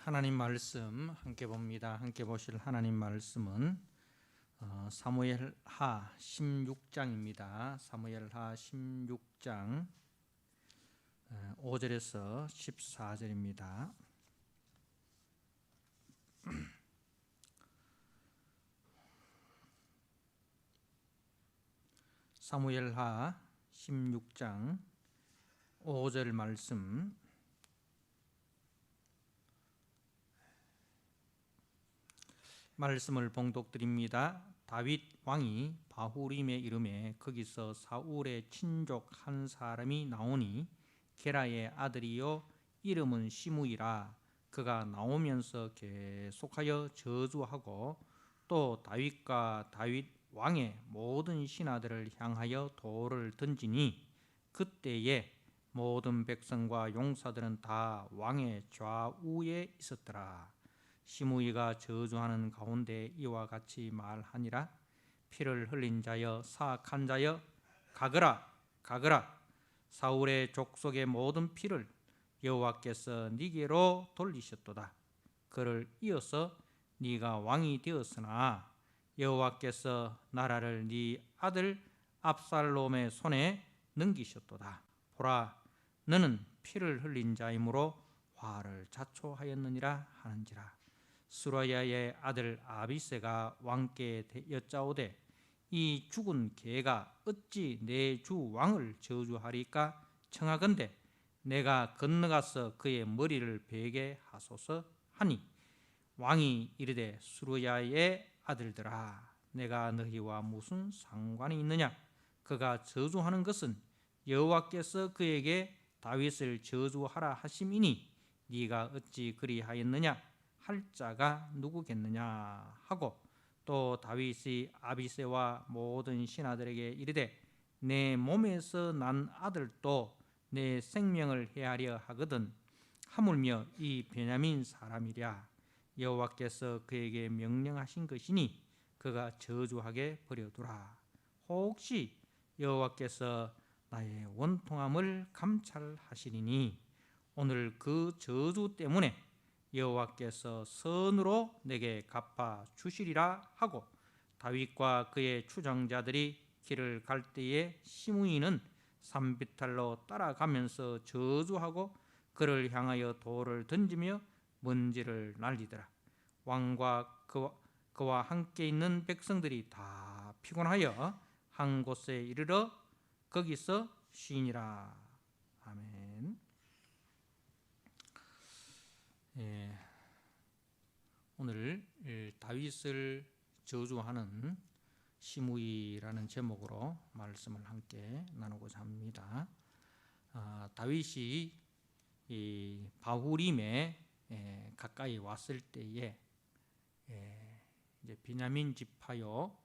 하나님 말씀 함께 봅니다. 함께 보실 하나님 말씀은 사무엘하 16장입니다. 사무엘하 16장 5절에서 14절입니다. 사무엘하 16장 5절 말씀, 말씀을 봉독드립니다. 다윗 왕이 바후림에 이르매 거기서 사울의 친족 한 사람이 나오니 게라의 아들이요 이름은 시므이라. 그가 나오면서 계속하여 저주하고 또 다윗과 다윗 왕의 모든 신하들을 향하여 돌을 던지니 그때에 모든 백성과 용사들은 다 왕의 좌우에 있었더라. 시므이가 저주하는 가운데 이와 같이 말하니라. 피를 흘린 자여, 사악한 자여, 가거라 가거라. 사울의 족속의 모든 피를 여호와께서 네게로 돌리셨도다. 그를 이어서 네가 왕이 되었으나 여호와께서 나라를 네 아들 압살롬의 손에 넘기셨도다. 보라, 너는 피를 흘린 자이므로 화를 자초하였느니라 하는지라. 스루야의 아들 아비새가 왕께 여짜오되 이 죽은 개가 어찌 내 주 왕을 저주하리까? 청하건대 내가 건너가서 그의 머리를 베게 하소서 하니 왕이 이르되 스루야의 아들들아, 내가 너희와 무슨 상관이 있느냐? 그가 저주하는 것은 여호와께서 그에게 다윗을 저주하라 하심이니 네가 어찌 그리하였느냐? 할 자가 누구겠느냐 하고, 또 다윗이 아비새와 모든 신하들에게 이르되 내 몸에서 난 아들도 내 생명을 해하려 하거든 하물며 이 베냐민 사람이랴. 여호와께서 그에게 명령하신 것이니 그가 저주하게 버려두라. 혹시 여호와께서 나의 원통함을 감찰하시리니 오늘 그 저주 때문에 여호와께서 선으로 내게 갚아 주시리라 하고, 다윗과 그의 추종자들이 길을 갈 때에 시므이는 산비탈로 따라가면서 저주하고 그를 향하여 돌을 던지며 먼지를 날리더라. 왕과 그와 함께 있는 백성들이 다 피곤하여 한 곳에 이르러 거기서 쉬니라. 아멘. 오늘 다윗을 저주하는 시므이라는 제목으로 말씀을 함께 나누고자 합니다. 다윗이 이 바후림에 가까이 왔을 때에 이제 베냐민 지파요,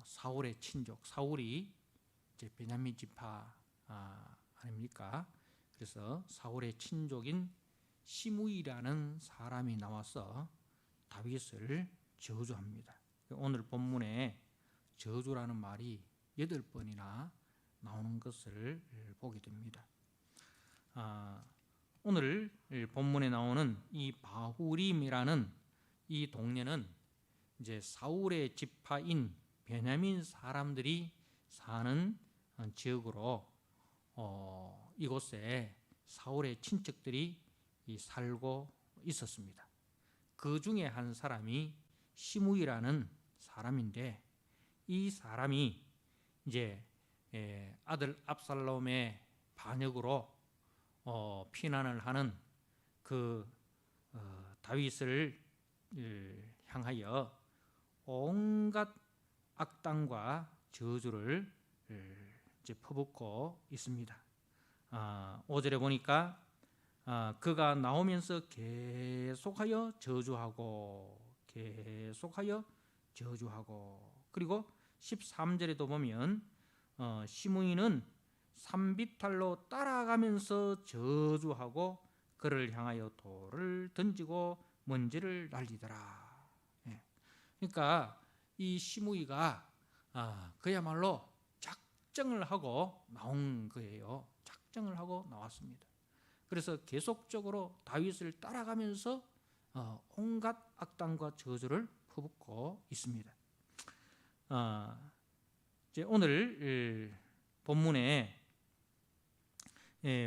사울의 친족, 사울이 이제 베냐민 지파 아닙니까? 그래서 사울의 친족인 시므이라는 사람이 나와서 다윗을 저주합니다. 오늘 본문에 저주라는 말이 8번이나 나오는 것을 보게 됩니다. 오늘 본문에 나오는 이 바후림이라는 이 동네는 이제 사울의 지파인 베냐민 사람들이 사는 지역으로 이곳에 사울의 친척들이 살고 있었습니다. 그 중에 한 사람이 시므이라는 사람인데, 이 사람이 이제 아들 압살롬의 반역으로 피난을 하는 그 다윗을 향하여 온갖 악당과 저주를 이제 퍼붓고 있습니다. 5절에 보니까 그가 나오면서 계속하여 저주하고 그리고 13절에도 보면 시므이는 산비탈로 따라가면서 저주하고 그를 향하여 돌을 던지고 먼지를 날리더라. 그러니까 이 시므이가 그야말로 작정을 하고 나온 거예요. 작정을 하고 나왔습니다. 그래서 계속적으로 다윗을 따라가면서 온갖 악당과 저주를 퍼붓고 있습니다. 이제 오늘 본문에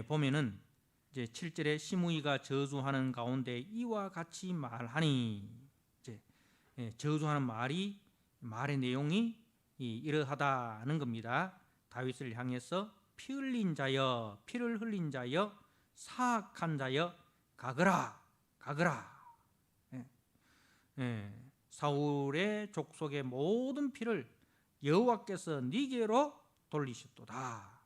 보면은 이제 7절에 시므이가 저주하는 가운데 이와 같이 말하니, 이제 저주하는 말의 내용이 이러하다는 겁니다. 다윗을 향해서 피를 흘린 자여, 사악한 자여, 가거라. 사울의 족속의 모든 피를 여호와께서 네게로 돌리셨도다.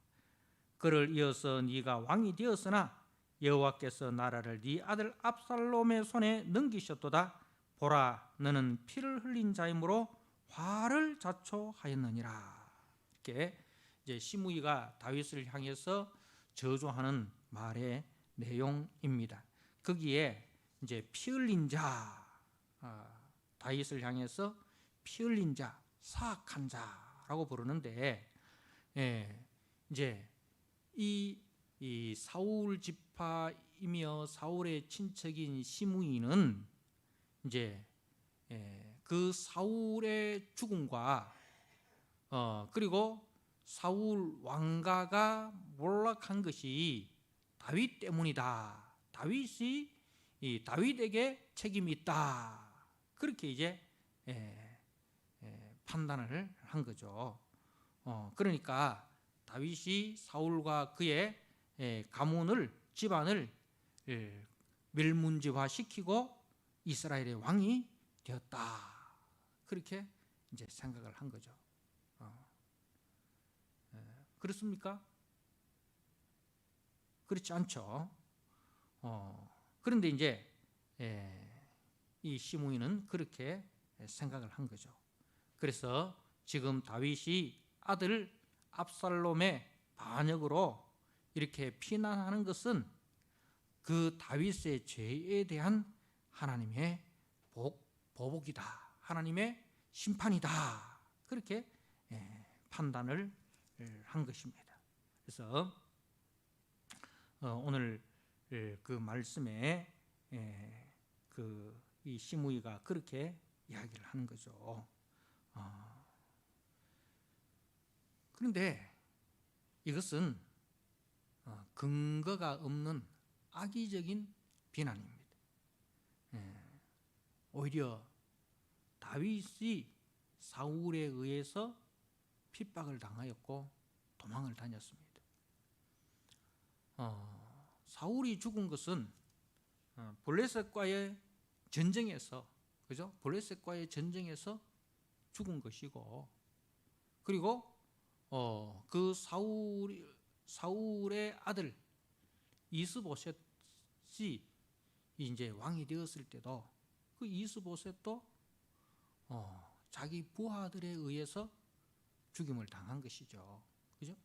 그를 이어서 네가 왕이 되었으나 여호와께서 나라를 네 아들 압살롬의 손에 넘기셨도다. 보라, 너는 피를 흘린 자이므로 화를 자초하였느니라. 이렇게 이제 시므이가 다윗을 향해서 저주하는 말의 내용입니다. 거기에 이제 피 흘린 자, 다윗을 향해서 피 흘린 자, 사악한 자라고 부르는데, 이제 이 사울 지파이며 사울의 친척인 시므이는 이제 그 사울의 죽음과 그리고 사울 왕가가 몰락한 것이 다윗 때문이다. 다윗에게 책임이 있다. 그렇게 이제 판단을 한 거죠. 그러니까 다윗이 사울과 그의 가문을, 집안을 멸문지화시키고 이스라엘의 왕이 되었다. 그렇게 이제 생각을 한 거죠. 그렇습니까? 그렇지 않죠. 그런데 이제 이 시므이는 그렇게 생각을 한 거죠. 그래서 지금 다윗이 아들 압살롬의 반역으로 이렇게 피난하는 것은 그 다윗의 죄에 대한 하나님의 보복이다, 하나님의 심판이다, 그렇게 판단을 한 것입니다. 그래서 오늘 그 말씀에 이 시므이가 그렇게 이야기를 하는 거죠. 그런데 이것은 근거가 없는 악의적인 비난입니다. 오히려 다윗이 사울에 의해서 핍박을 당하였고 도망을 다녔습니다. 사울이 죽은 것은 블레셋과의 전쟁에서, 그죠? 블레셋과의 전쟁에서 죽은 것이고, 그리고 그 사울의 아들 이스보셋이 이제 왕이 되었을 때도 그 이스보셋도 자기 부하들에 의해서 죽임을 당한 것이죠. 그죠?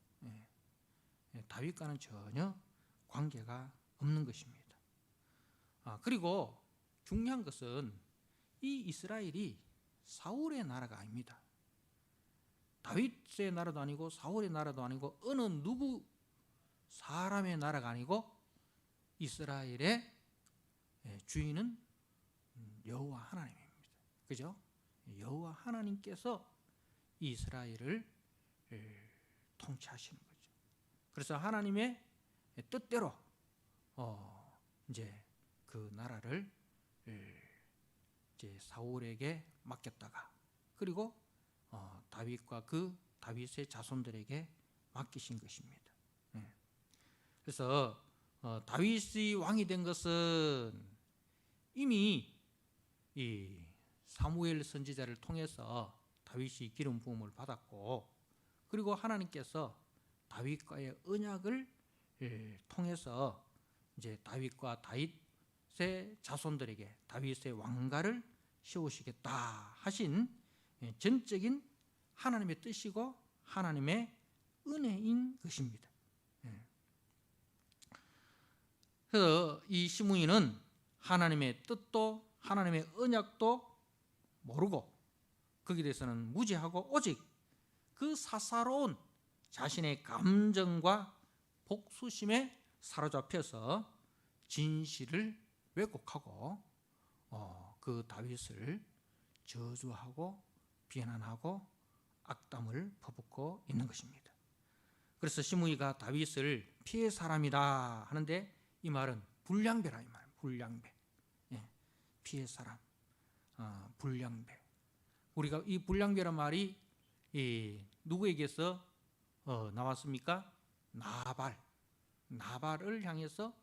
다윗과는 전혀 관계가 없는 것입니다. 그리고 중요한 것은 이 이스라엘이 사울의 나라가 아닙니다. 다윗의 나라도 아니고 사울의 나라도 아니고 어느 누구 사람의 나라가 아니고 이스라엘의 주인은 여호와 하나님입니다. 그죠? 여호와 하나님께서 이스라엘을 통치하시는 거죠. 그래서 하나님의 뜻대로 이제 그 나라를 이제 사울에게 맡겼다가, 그리고 다윗과 그 다윗의 자손들에게 맡기신 것입니다. 그래서 다윗이 왕이 된 것은 이미 이 사무엘 선지자를 통해서 다윗이 기름 부음을 받았고, 그리고 하나님께서 다윗과의 언약을 통해서 이제 다윗과 다윗의 자손들에게 다윗의 왕가를 세우시겠다 하신 전적인 하나님의 뜻이고 하나님의 은혜인 것입니다. 그래서 이 시므이는 하나님의 뜻도 하나님의 언약도 모르고 거기에 대해서는 무지하고 오직 그 사사로운 자신의 감정과 복수심에 사로잡혀서 진실을 왜곡하고 그 다윗을 저주하고 비난하고 악담을 퍼붓고 있는 것입니다. 그래서 시므이가 다윗을 피해 사람이다 하는데 이 말은 불량배라 이 말. 불량배. 피해 사람. 불량배. 우리가 이 불량배란 말이 누구에게서 나왔습니까? 나발을 향해서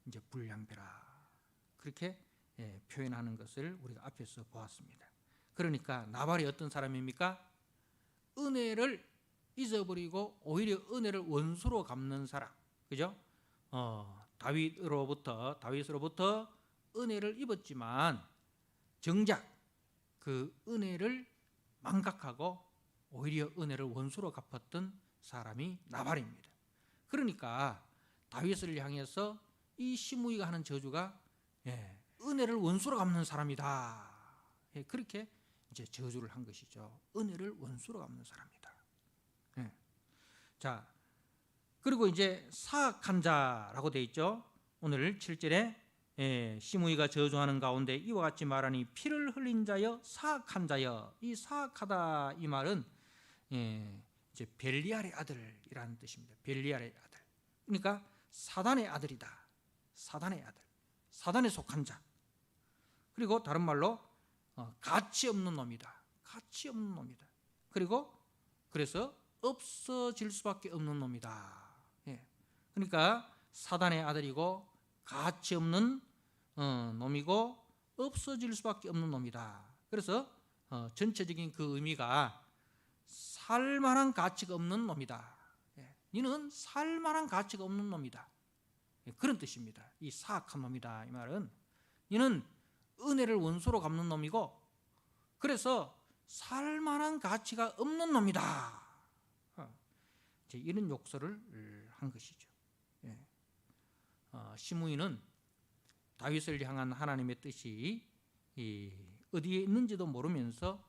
이제 불량배라 그렇게 표현하는 것을 우리가 앞에서 보았습니다. 그러니까 나발이 어떤 사람입니까? 은혜를 잊어버리고 오히려 은혜를 원수로 갚는 사람, 그죠? 다윗으로부터 은혜를 입었지만 정작 그 은혜를 망각하고 오히려 은혜를 원수로 갚았던 사람이 나발입니다. 그러니까 다윗을 향해서 이 시므이가 하는 저주가 은혜를 원수로 갚는 사람이다. 그렇게 이제 저주를 한 것이죠. 은혜를 원수로 갚는 사람이다. 자, 그리고 이제 사악한 자라고 되어 있죠. 오늘 7절에 시므이가 저주하는 가운데 이와 같이 말하니 피를 흘린 자여 사악한 자여. 이 사악하다 이 말은 이제 벨리알의 아들이라는 뜻입니다. 벨리알의 아들. 그러니까 사단의 아들이다. 사단의 아들. 사단에 속한 자. 그리고 다른 말로 가치 없는 놈이다. 가치 없는 놈이다. 그리고 그래서 없어질 수밖에 없는 놈이다. 그러니까 사단의 아들이고 가치 없는 놈이고 없어질 수밖에 없는 놈이다. 그래서 전체적인 그 의미가 살만한 가치가 없는 놈이다. 너는 살만한 가치가 없는 놈이다. 그런 뜻입니다. 이 사악한 놈이다 이 말은 너는 은혜를 원수로 갚는 놈이고 그래서 살만한 가치가 없는 놈이다. 이런 욕설을 한 것이죠. 시므이는 다윗을 향한 하나님의 뜻이 어디에 있는지도 모르면서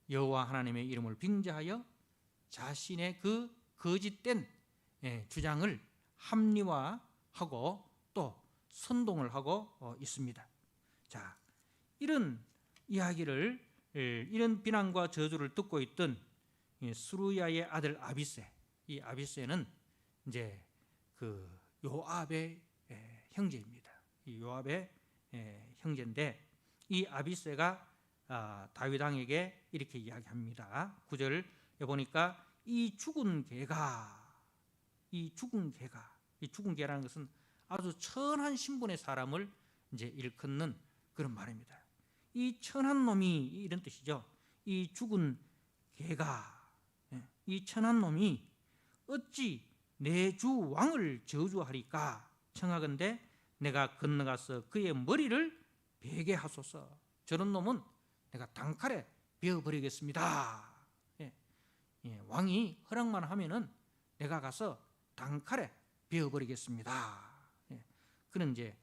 여호와 하나님의 이름을 빙자하여 자신의 그 거짓된 주장을 합리화하고 또 선동을 하고 있습니다. 자, 이런 이야기를 이런 비난과 저주를 듣고 있던 스루야의 아들 아비세, 이 아비세는 이제 그 요압의 형제입니다. 이 요압의 형제인데 이 아비세가 다윗 왕에게 이렇게 이야기합니다. 9절을 보니까 이 죽은 개라는 것은 아주 천한 신분의 사람을 이제 일컫는 그런 말입니다. 이 천한 놈이 이런 뜻이죠. 이 죽은 개가, 이 천한 놈이 어찌 내 주 왕을 저주하리까? 청하건대 내가 건너가서 그의 머리를 베게 하소서. 저런 놈은 내가 단칼에 베어버리겠습니다. 왕이 허락만 하면은 내가 가서 단칼에 베어버리겠습니다. 그런 이제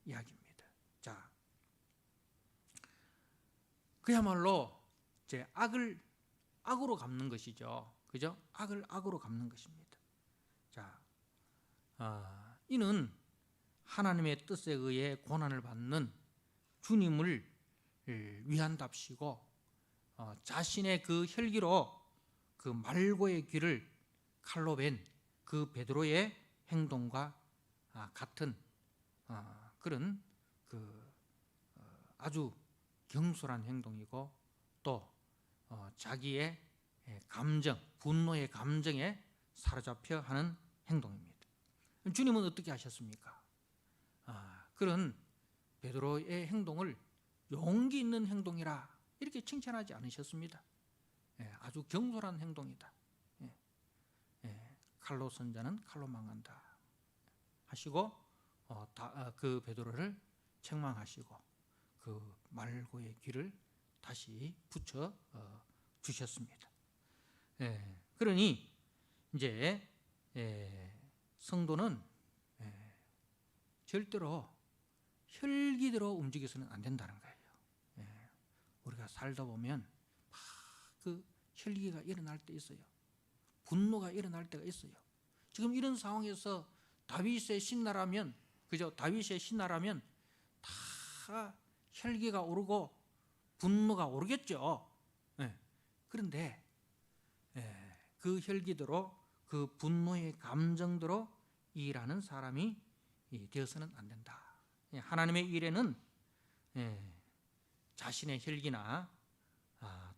이야기입니다. 자, 그야말로 이제 악을 악으로 갚는 것이죠. 그죠? 악을 악으로 갚는 것입니다. 자, 이는 하나님의 뜻에 의해 고난을 받는 주님을 위한답시고 자신의 그 혈기로 그 말고의 귀를 칼로 벤 그 베드로의 행동과 같은 그런 그 아주 경솔한 행동이고 또 자기의 감정, 분노의 감정에 사로잡혀 하는 행동입니다. 주님은 어떻게 하셨습니까? 그런 베드로의 행동을 용기 있는 행동이라 이렇게 칭찬하지 않으셨습니다. 아주 경솔한 행동이다. 칼로 선자는 칼로 망한다 하시고 그 베드로를 책망하시고 그 말고의 귀를 다시 붙여 주셨습니다. 그러니 이제 성도는 절대로 혈기대로 움직여서는 안 된다는 거예요. 우리가 살다 보면 막 그 혈기가 일어날 때 있어요. 분노가 일어날 때가 있어요. 지금 이런 상황에서 다윗의 신나라면, 그죠? 다윗의 신나라면 다 혈기가 오르고 분노가 오르겠죠. 예. 그런데 그 혈기대로, 그 분노의 감정대로 일하는 사람이 되어서는 안 된다. 하나님의 일에는 자신의 혈기나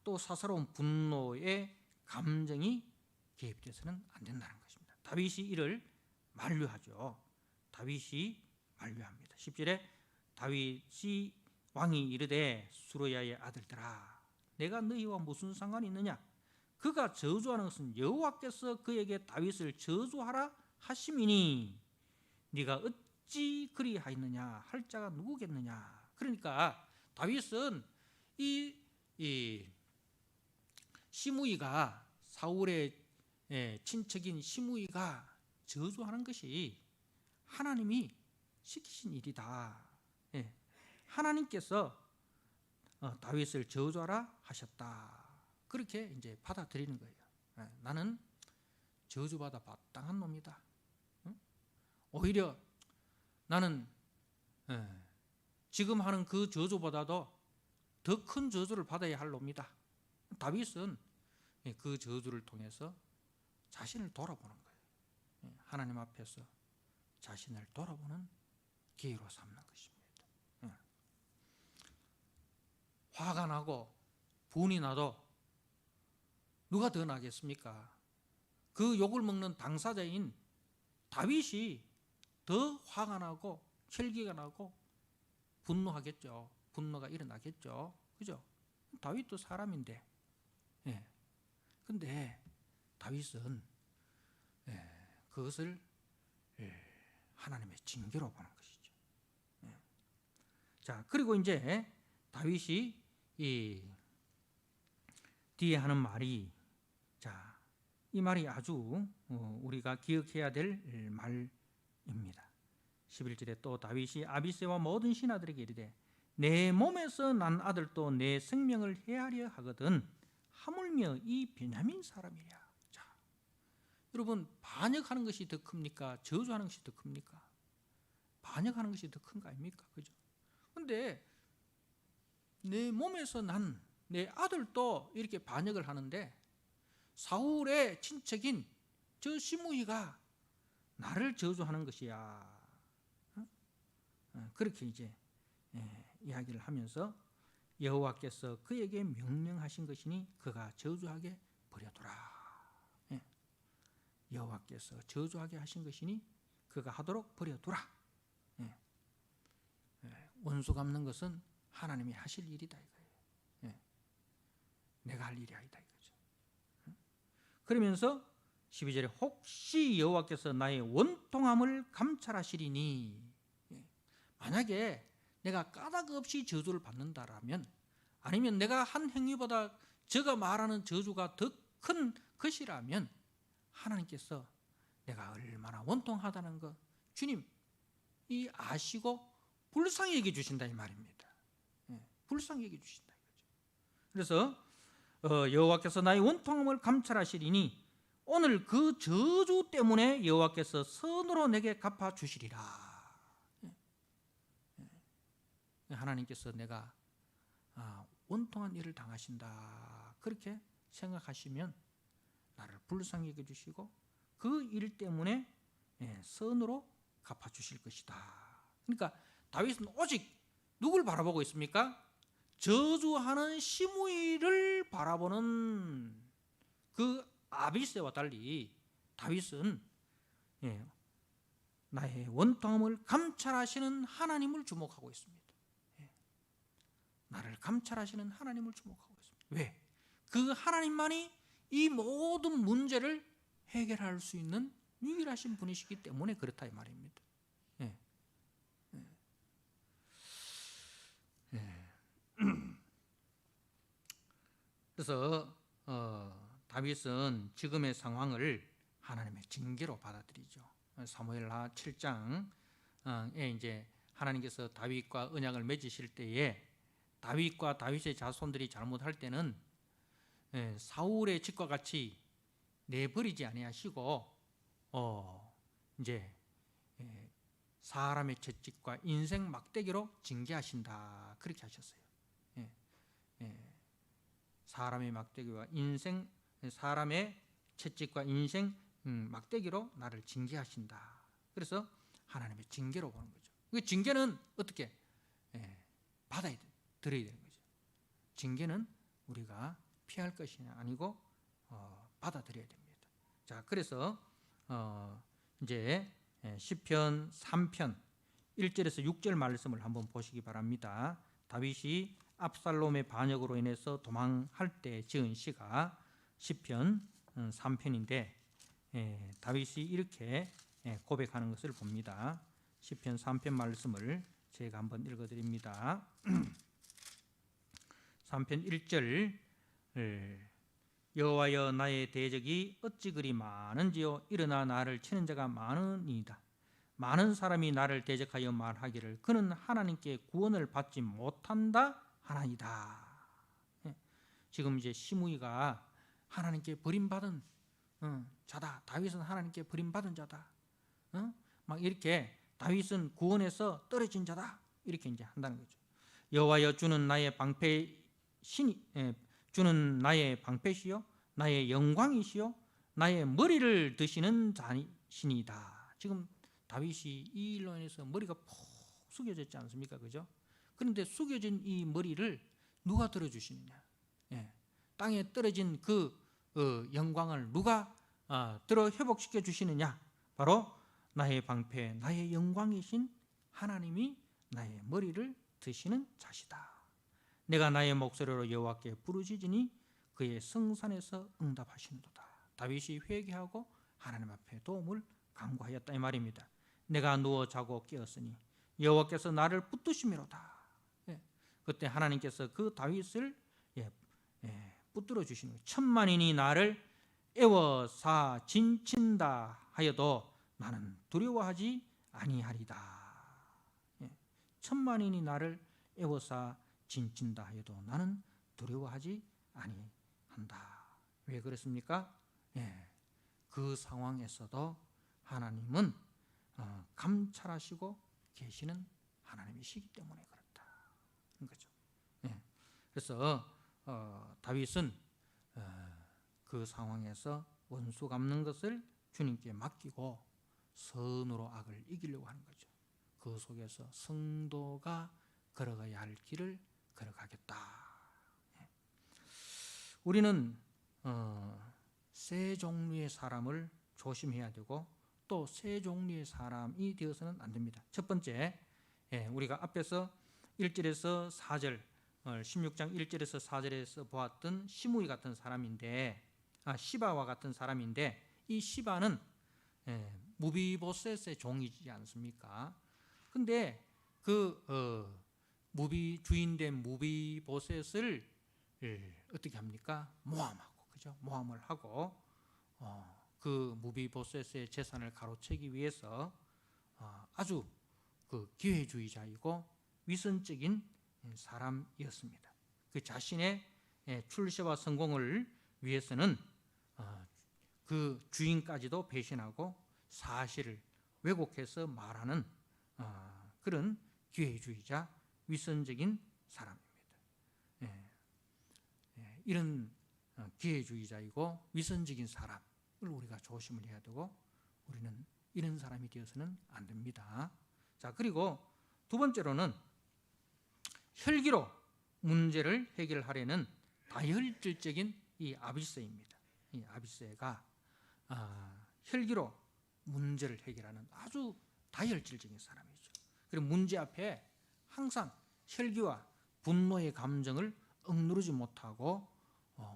또 사사로운 분노의 감정이 개입돼서는 안 된다는 것입니다. 다윗이 이를 만류하죠. 다윗이 만류합니다. 10절에 다윗이 왕이 이르되 수르야의 아들들아, 내가 너희와 무슨 상관이 있느냐? 그가 저주하는 것은 여호와께서 그에게 다윗을 저주하라 하심이니 네가 어찌 그리하였느냐? 할 자가 누구겠느냐? 그러니까 다윗은 이 시므이가, 사울의 친척인 시므이가 저주하는 것이 하나님이 시키신 일이다. 하나님께서 다윗을 저주하라 하셨다. 그렇게 이제 받아들이는 거예요. 나는 저주받아 마땅한 놈이다. 오히려 나는 지금 하는 그 저주보다도 더 큰 저주를 받아야 할 놈이다. 다윗은 그 저주를 통해서 자신을 돌아보는 거예요. 하나님 앞에서 자신을 돌아보는 기회로 삼는 것입니다. 화가 나고 분이 나도 누가 더 나겠습니까? 그 욕을 먹는 당사자인 다윗이 더 화가 나고 혈기가 나고 분노하겠죠. 분노가 일어나겠죠. 그죠? 다윗도 사람인데. 근데 다윗은 그것을 하나님의 징계로 보는 것이죠. 자, 그리고 이제 다윗이 이 뒤에 하는 말이, 자, 이 말이 아주 우리가 기억해야 될 말입니다. 11절에 또 다윗이 아비새와 모든 신하들에게 이르되 내 몸에서 난 아들도 내 생명을 해하려 하거든 하물며 이 베냐민 사람이랴. 자, 여러분, 반역하는 것이 더 큽니까? 저주하는 것이 더 큽니까? 반역하는 것이 더 큰 거 아닙니까? 그죠? 근데 내 몸에서 난 내 아들도 이렇게 반역을 하는데 사울의 친척인 저 시므이가 나를 저주하는 것이야. 그렇게 이제 이야기를 하면서 여호와께서 그에게 명령하신 것이니 그가 저주하게 버려두라. 여호와께서 저주하게 하신 것이니 그가 하도록 버려두라. 원수 갚는 것은 하나님이 하실 일이다 이거예요. 내가 할 일이 아니다 이거죠. 그러면서 12절에 혹시 여호와께서 나의 원통함을 감찰하시리니, 만약에 내가 까닭 없이 저주를 받는다라면, 아니면 내가 한 행위보다 저가 말하는 저주가 더 큰 것이라면 하나님께서 내가 얼마나 원통하다는 것 주님 이 아시고 불쌍히 여겨 주신다 이 말입니다. 불쌍히 여겨 주신다 이거죠. 그래서 여호와께서 나의 원통함을 감찰하시리니 오늘 그 저주 때문에 여호와께서 선으로 내게 갚아 주시리라. 하나님께서 내가 원통한 일을 당하신다 그렇게 생각하시면 나를 불쌍히 여겨주시고 그 일 때문에 선으로 갚아주실 것이다. 그러니까 다윗은 오직 누굴 바라보고 있습니까? 저주하는 시므이를 바라보는 그 아비새와 달리 다윗은 나의 원통함을 감찰하시는 하나님을 주목하고 있습니다. 나를 감찰하시는 하나님을 주목하고 있습니다. 왜? 그 하나님만이 이 모든 문제를 해결할 수 있는 유일하신 분이시기 때문에 그렇다 이 말입니다. 그래서 다윗은 지금의 상황을 하나님의 징계로 받아들이죠. 사무엘하 7장에 이제 하나님께서 다윗과 언약을 맺으실 때에 다윗과 다윗의 자손들이 잘못할 때는 사울의 짓과 같이 내버리지 아니하시고 이제 사람의 채찍과 인생 막대기로 징계하신다. 그렇게 하셨어요. 예, 예. 사람의 막대기와 사람의 채찍과 인생 막대기로 나를 징계하신다. 그래서 하나님의 징계로 보는 거죠. 그 징계는 어떻게 받아야 들어야 되는 거죠. 징계는 우리가 피할 것이 아니고 받아들여야 됩니다. 자, 그래서 이제 시편 3편 1절에서 6절 말씀을 한번 보시기 바랍니다. 다윗이 압살롬의 반역으로 인해서 도망할 때 지은 시가 시편 3편인데 다윗이 이렇게 고백하는 것을 봅니다. 시편 3편 말씀을 제가 한번 읽어드립니다. 3편 1절 여호와여 나의 대적이 어찌 그리 많은지요 일어나 나를 치는 자가 많으니이다. 많은 사람이 나를 대적하여 말하기를 그는 하나님께 구원을 받지 못한다 하나이다. 지금 이제 시므이가 하나님께 버림받은 자다. 다윗은 하나님께 버림받은 자다. 막 이렇게 다윗은 구원에서 떨어진 자다. 이렇게 이제 한다는 거죠. 여호와여 주는 나의 주는 나의 방패시요 나의 영광이시요 나의 머리를 드시는 자신이다. 지금 다윗이 이 일로 인해서 머리가 푹 숙여졌지 않습니까? 그죠? 그런데 숙여진 이 머리를 누가 들어주시느냐? 땅에 떨어진 그 영광을 누가 들어 회복시켜 주시느냐? 바로 나의 방패, 나의 영광이신 하나님이 나의 머리를 드시는 자시다. 내가 나의 목소리로 여호와께 부르짖으니 그의 성산에서 응답하시는도다. 다윗이 회개하고 하나님 앞에 도움을 간구하였다 이 말입니다. 내가 누워 자고 깨었으니 여호와께서 나를 붙드시미로다. 그때 하나님께서 그 다윗을 붙들어 주시는 거예요. 천만인이 나를 애워사 진친다 하여도 나는 두려워하지 아니하리다. 천만인이 나를 애워사 진친다 하여도 나는 두려워하지 아니한다. 왜 그렇습니까? 그 상황에서도 하나님은 감찰하시고 계시는 하나님이시기 때문에 그렇다는 거죠. 그래서 다윗은 그 상황에서 원수 갚는 것을 주님께 맡기고 선으로 악을 이기려고 하는 거죠. 그 속에서 성도가 걸어가야 할 길을 걸어가겠다. 우리는 세 종류의 사람을 조심해야 되고 또 세 종류의 사람이 되어서는 안 됩니다. 첫 번째, 우리가 앞에서 1절에서 4절 16장 1절에서 4절에서 보았던 시므이 같은 사람인데 시바와 같은 사람인데 이 시바는 무비보셋의 종이지 않습니까? 근데 그 주인된 무비보셋을 어떻게 합니까? 모함하고, 그죠? 모함을 하고 그 무비보셋의 재산을 가로채기 위해서 아주 그 기회주의자이고 위선적인 사람이었습니다. 그 자신의 출세와 성공을 위해서는 그 주인까지도 배신하고 사실을 왜곡해서 말하는 그런 기회주의자, 위선적인 사람입니다. 이런 기회주의자이고 위선적인 사람을 우리가 조심을 해야 되고 우리는 이런 사람이 되어서는 안 됩니다. 자, 그리고 두 번째로는 혈기로 문제를 해결하려는 다혈질적인 이 아비새입니다. 이 아비새가 혈기로 문제를 해결하는 아주 다혈질적인 사람이죠. 그리고 문제 앞에 항상 혈기와 분노의 감정을 억누르지 못하고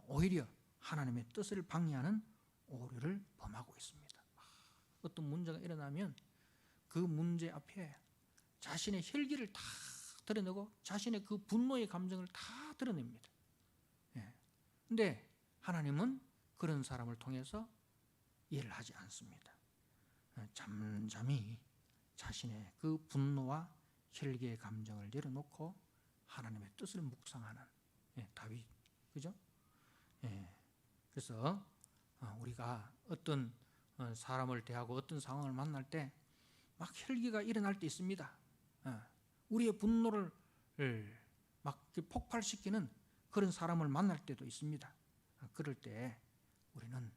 오히려 하나님의 뜻을 방해하는 오류를 범하고 있습니다. 어떤 문제가 일어나면 그 문제 앞에 자신의 혈기를 다 드러내고 자신의 그 분노의 감정을 다 드러냅니다. 그런데 하나님은 그런 사람을 통해서 일을 하지 않습니다. 잠잠히 자신의 그 분노와 혈기의 감정을 내려놓고 하나님의 뜻을 묵상하는 다윗, 그죠? 그래서 우리가 어떤 사람을 대하고 어떤 상황을 만날 때 막 혈기가 일어날 때 있습니다. 우리의 분노를 막 폭발시키는 그런 사람을 만날 때도 있습니다. 그럴 때 우리는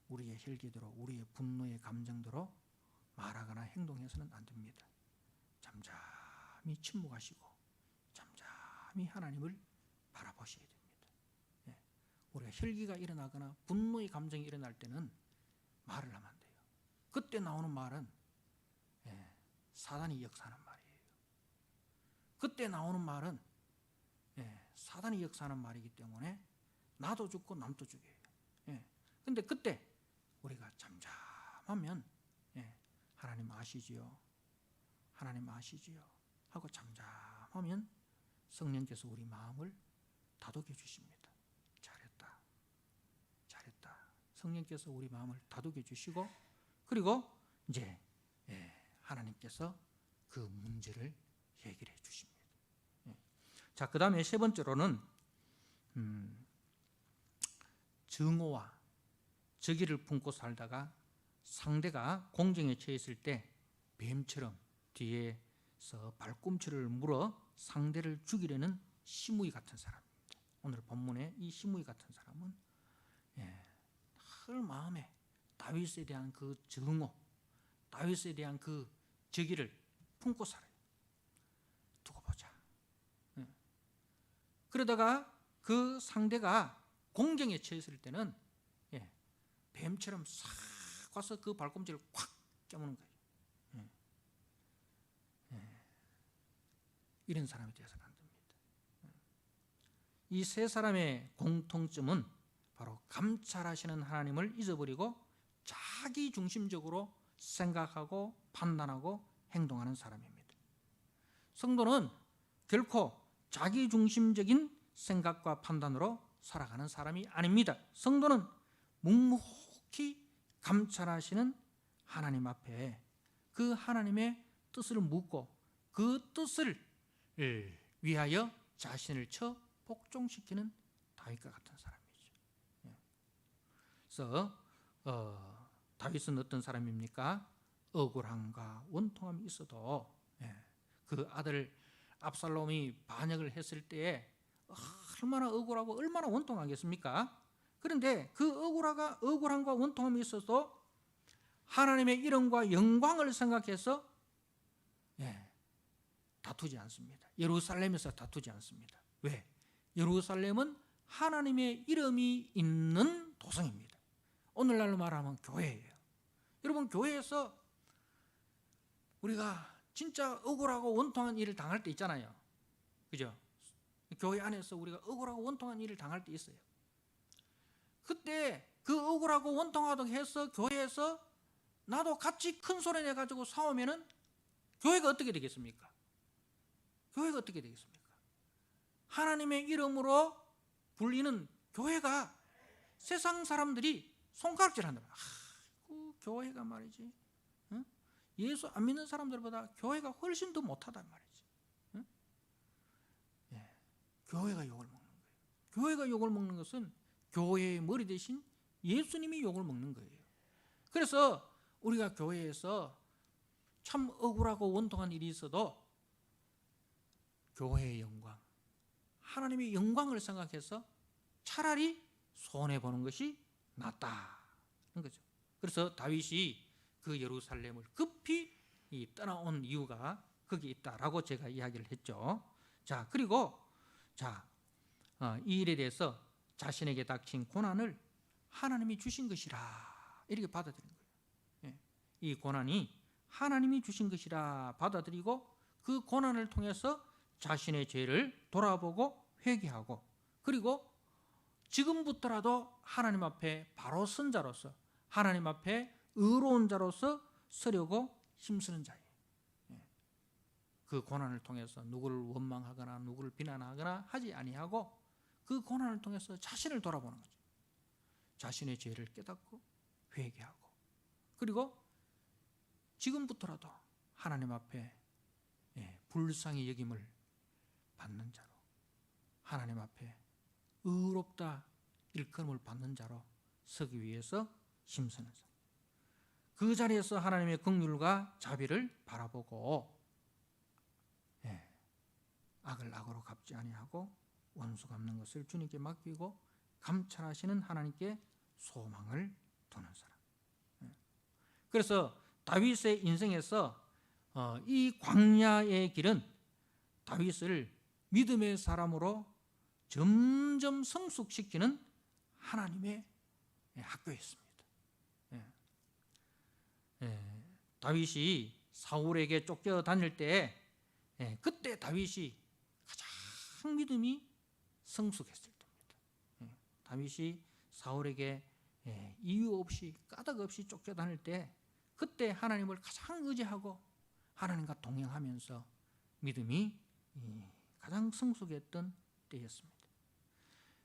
우리의 혈기대로, 우리의 분노의 감정대로 말하거나 행동해서는 안 됩니다. 잠잠히 침묵하시고 잠잠히 하나님을 바라보셔야 됩니다. 우리가 혈기가 일어나거나 분노의 감정이 일어날 때는 말을 하면 안 돼요. 그때 나오는 말은 사단이 역사하는 말이에요. 그때 나오는 말은 사단이 역사하는 말이기 때문에 나도 죽고 남도 죽여요. 근데 그때 우리가 잠잠하면 하나님 아시지요? 하나님 아시지요? 하고 잠잠하면 성령께서 우리 마음을 다독여 주십니다. 잘했다. 잘했다. 성령께서 우리 마음을 다독여 주시고, 그리고 이제 하나님께서 그 문제를 해결해 주십니다. 자, 그 다음에 세 번째로는 증오와 적의를 품고 살다가 상대가 공정에 처했을 때 뱀처럼 뒤에서 발꿈치를 물어 상대를 죽이려는 시므이 같은 사람입니다. 오늘 본문에 이 시므이 같은 사람은 늘 마음에 다윗에 대한 그 증오, 다윗에 대한 그 적의를 품고 살아요. 두고 보자. 그러다가 그 상대가 공경에 처했을 때는 뱀처럼 싹 와서 그 발꿈치를 콱 깨무는 거예요. 이런 사람이 되어서는 안 됩니다. 이 세 사람의 공통점은 바로 감찰하시는 하나님을 잊어버리고 자기 중심적으로 생각하고 판단하고 행동하는 사람입니다. 성도는 결코 자기 중심적인 생각과 판단으로 살아가는 사람이 아닙니다. 성도는 묵묵히 감찰하시는 하나님 앞에 그 하나님의 뜻을 묻고 그 뜻을 위하여 자신을 쳐 복종시키는 다윗과 같은 사람이죠. 그래서 다윗은 어떤 사람입니까? 억울함과 원통함이 있어도 그 아들 압살롬이 반역을 했을 때에 얼마나 억울하고 얼마나 원통하겠습니까? 그런데 그 억울함과 원통함이 있어도 하나님의 이름과 영광을 생각해서 다투지 않습니다. 예루살렘에서 다투지 않습니다. 왜? 예루살렘은 하나님의 이름이 있는 도성입니다. 오늘날로 말하면 교회예요. 여러분, 교회에서 우리가 진짜 억울하고 원통한 일을 당할 때 있잖아요. 그죠? 교회 안에서 우리가 억울하고 원통한 일을 당할 때 있어요. 그때 그 억울하고 원통하다고 해서 교회에서 나도 같이 큰 소리 내가지고 싸우면은 교회가 어떻게 되겠습니까? 교회가 어떻게 되겠습니까? 하나님의 이름으로 불리는 교회가 세상 사람들이 손가락질 한다. 교회가 말이지, 예수 안 믿는 사람들보다 교회가 훨씬 더 못하단 말이지. 교회가 욕을 먹는 거예요. 교회가 욕을 먹는 것은 교회의 머리 대신 예수님이 욕을 먹는 거예요. 그래서 우리가 교회에서 참 억울하고 원통한 일이 있어도 교회의 영광, 하나님의 영광을 생각해서 차라리 손해보는 것이 낫다는 거죠. 그래서 다윗이 그 예루살렘을 급히 떠나온 이유가 거기에 있다라고 제가 이야기를 했죠. 자, 그리고 이 일에 대해서 자신에게 닥친 고난을 하나님이 주신 것이라 이렇게 받아들인 거예요. 이 고난이 하나님이 주신 것이라 받아들이고 그 고난을 통해서 자신의 죄를 돌아보고 회개하고, 그리고 지금부터라도 하나님 앞에 바로 선 자로서, 하나님 앞에 의로운 자로서 서려고 힘쓰는 자예요. 그 고난을 통해서 누구를 원망하거나 누구를 비난하거나 하지 아니하고 그 고난을 통해서 자신을 돌아보는 거죠. 자신의 죄를 깨닫고 회개하고, 그리고 지금부터라도 하나님 앞에 불쌍히 여김을 받는 자로, 하나님 앞에 의롭다 일컬음을 받는 자로 서기 위해서 힘쓰는 자. 그 자리에서 하나님의 긍휼과 자비를 바라보고 악을 악으로 갚지 아니하고 원수 갚는 것을 주님께 맡기고 감찰하시는 하나님께 소망을 두는 사람. 그래서 다윗의 인생에서 이 광야의 길은 다윗을 믿음의 사람으로 점점 성숙시키는 하나님의 학교였습니다. 다윗이 사울에게 쫓겨다닐 때 그때 다윗이 가장 믿음이 성숙했을 때입니다. 다윗이 사울에게 이유 없이 까닭 없이 쫓겨다닐 때 그때 하나님을 가장 의지하고 하나님과 동행하면서 믿음이 가장 성숙했던 때였습니다.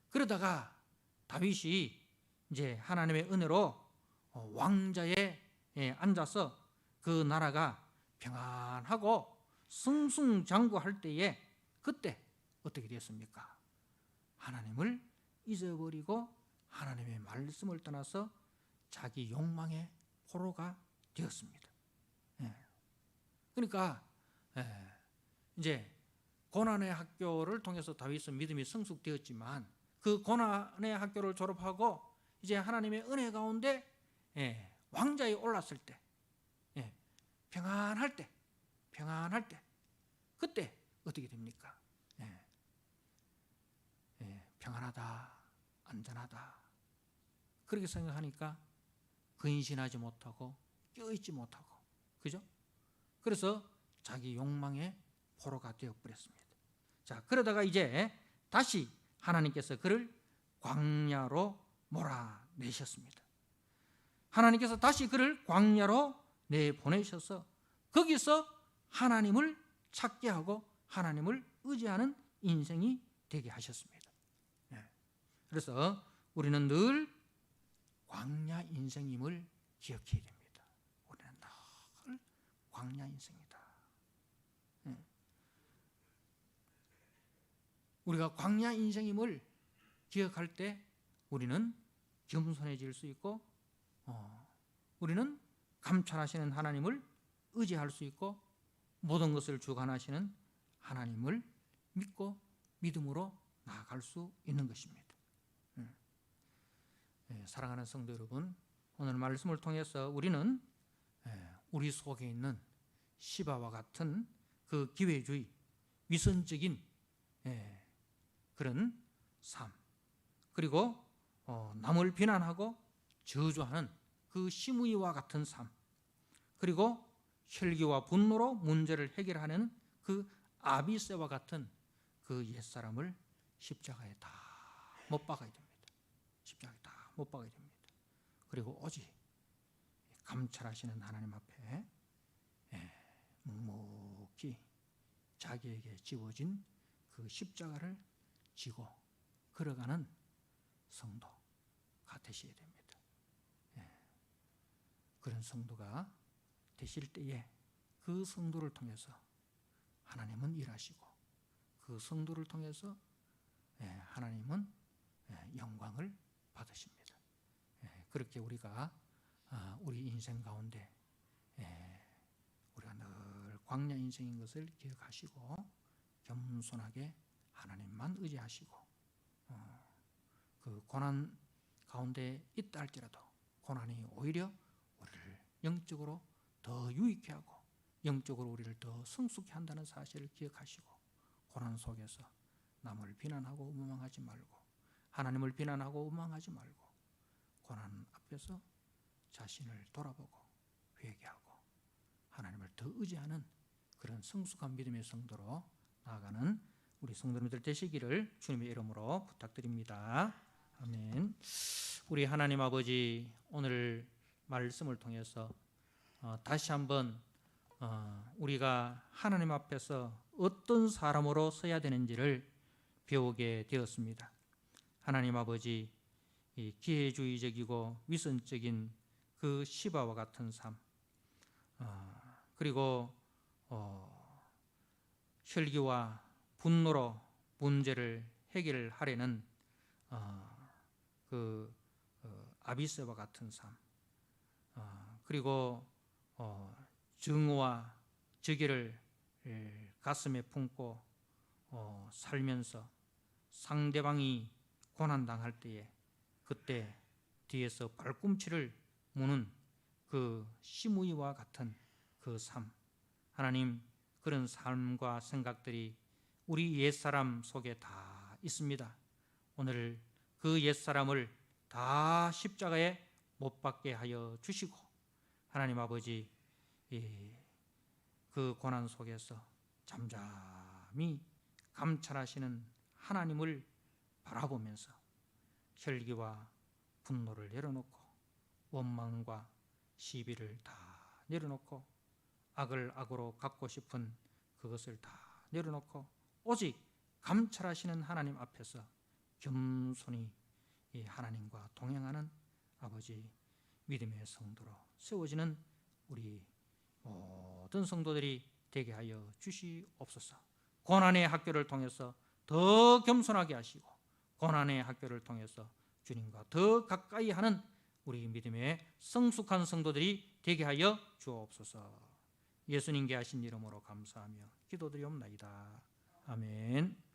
그러다가 다윗이 이제 하나님의 은혜로 왕자에 앉아서 그 나라가 평안하고 승승장구할 때에 그때 어떻게 됐습니까? 하나님을 잊어버리고 하나님의 말씀을 떠나서 자기 욕망의 포로가 되었습니다. 그러니까 이제 고난의 학교를 통해서 다윗은 믿음이 성숙되었지만 그 고난의 학교를 졸업하고 이제 하나님의 은혜 가운데 왕자에 올랐을 때 평안할 때 그때 어떻게 됩니까? 평안하다, 안전하다 그렇게 생각하니까 근신하지 못하고 껴있지 못하고, 그죠? 그래서 자기 욕망의 포로가 되어버렸습니다. 자, 그러다가 이제 다시 하나님께서 그를 광야로 몰아내셨습니다. 하나님께서 다시 그를 광야로 내보내셔서 거기서 하나님을 찾게 하고 하나님을 의지하는 인생이 되게 하셨습니다. 그래서 우리는 늘 광야 인생임을 기억해야 됩니다. 우리는 늘 광야 인생이다. 우리가 광야 인생임을 기억할 때 우리는 겸손해질 수 있고 우리는 감찰하시는 하나님을 의지할 수 있고 모든 것을 주관하시는 하나님을 믿고 믿음으로 나아갈 수 있는 것입니다. 사랑하는 성도 여러분, 오늘 말씀을 통해서 우리는 우리 속에 있는 시바와 같은 그 기회주의, 위선적인 그런 삶, 그리고 남을 비난하고 저주하는 그 시므이와 같은 삶, 그리고 혈기와 분노로 문제를 해결하는 그 아비새와 같은 그 옛사람을 십자가에 다 못 박아야 됩니다. 십자가에 다 못 박아야 됩니다. 그리고 오직 감찰하시는 하나님 앞에 묵묵히 자기에게 지워진 그 십자가를 지고 걸어가는 성도가 되셔야 됩니다. 그런 성도가 되실 때에 그 성도를 통해서 하나님은 일하시고 그 성도를 통해서 하나님은 영광을 받으십니다. 그렇게 우리가 우리 인생 가운데 우리가 늘 광야 인생인 것을 기억하시고 겸손하게 하나님만 의지하시고 그 고난 가운데 있다 할지라도 고난이 오히려 우리를 영적으로 더 유익해 하고 영적으로 우리를 더 성숙해 한다는 사실을 기억하시고 고난 속에서 남을 비난하고 원망하지 말고 하나님을 비난하고 원망하지 말고 고난 앞에서 자신을 돌아보고 회개하고 하나님을 더 의지하는 그런 성숙한 믿음의 성도로 나아가는 우리 성도님들 되시기를 주님의 이름으로 부탁드립니다. 아멘. 우리 하나님 아버지, 오늘 말씀을 통해서 다시 한번 우리가 하나님 앞에서 어떤 사람으로 서야 되는지를 배우게 되었습니다. 하나님 아버지, 이 기회주의적이고 위선적인 그 시바와 같은 삶, 그리고 혈기와 분노로 문제를 해결하려는 아비새와 같은 삶, 그리고 정오와 저기를 가슴에 품고 살면서 상대방이 고난당할 때에 그때 뒤에서 발꿈치를 무는 그 시므이와 같은 그 삶, 하나님, 그런 삶과 생각들이 우리 옛사람 속에 다 있습니다. 오늘 그 옛사람을 다 십자가에 못 박게 하여 주시고, 하나님 아버지, 그 고난 속에서 잠잠히 감찰하시는 하나님을 바라보면서 혈기와 분노를 내려놓고 원망과 시비를 다 내려놓고 악을 악으로 갚고 싶은 그것을 다 내려놓고 오직 감찰하시는 하나님 앞에서 겸손히 이 하나님과 동행하는 아버지 믿음의 성도로 세워지는 우리 모든 성도들이 되게 하여 주시옵소서. 고난의 학교를 통해서 더 겸손하게 하시고 고난의 학교를 통해서 주님과 더 가까이 하는 우리 믿음의 성숙한 성도들이 되게 하여 주옵소서. 예수님께 하신 이름으로 감사하며 기도드리옵나이다. 아멘.